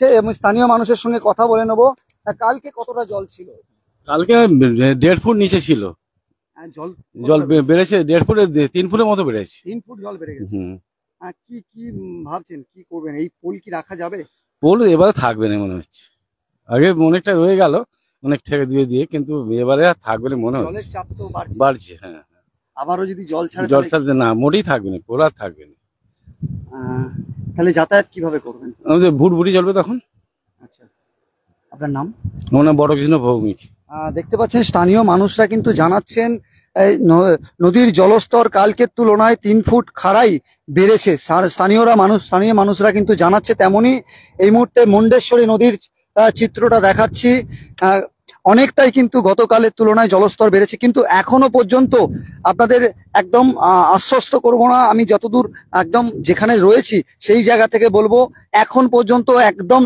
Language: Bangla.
যাচ্ছে এবং স্থানীয় মানুষের সঙ্গে কথা বলে নেবো। কালকে কতটা জল ছিল? কালকে 1.5 ফুট নিচে ছিল। জল জল বেড়েছে 1.5 ফুটে 3 ফুটের মতো বেড়েছে। 3 ফুট জল বেড়ে গেছে। হুম। কি কি ভাবছেন, কি করবেন? এই পোল কি রাখা যাবে? পোল এবারে থাকবে না মনে হচ্ছে। আগে অনেকটা রয়ে গেল, অনেক ঠেকে দিয়ে দিয়ে, কিন্তু এবারে আর থাকবে না মনে জলের হচ্ছে। চাপ তো বাড়ছে, হ্যাঁ। আবারও যদি জল ছাড়ে জল ছাড়তে না, মোটেই থাকবে না, পোল আর থাকবে না। তাহলে যাতায়াত কিভাবে করবেন? আমাদের ভুটভুটি চলবে তখন। আচ্ছা, আপনার নাম? আমার নাম বড়কৃষ্ণ ভৌমিক। দেখতে পাচ্ছেন স্থানীয় মানুষরা কিন্তু জানাচ্ছেন নদীর জলস্তর কালকের তুলনায় 3 ফুট খাড়াই বেড়েছে। স্থানীয় মানুষরা কিন্তু জানাচ্ছে। তেমনি এই মুহূর্তে মুন্ডেশ্বরী নদীর চিত্রটা দেখাচ্ছি। অনেকটাই কিন্তু গতকালের তুলনায় জলস্তর বেড়েছে, কিন্তু এখনো পর্যন্ত আপনাদের একদম আশ্বস্ত করব না, আমি যতদূর একদম যেখানে রয়েছি সেই জায়গা থেকে বলবো এখন পর্যন্ত একদম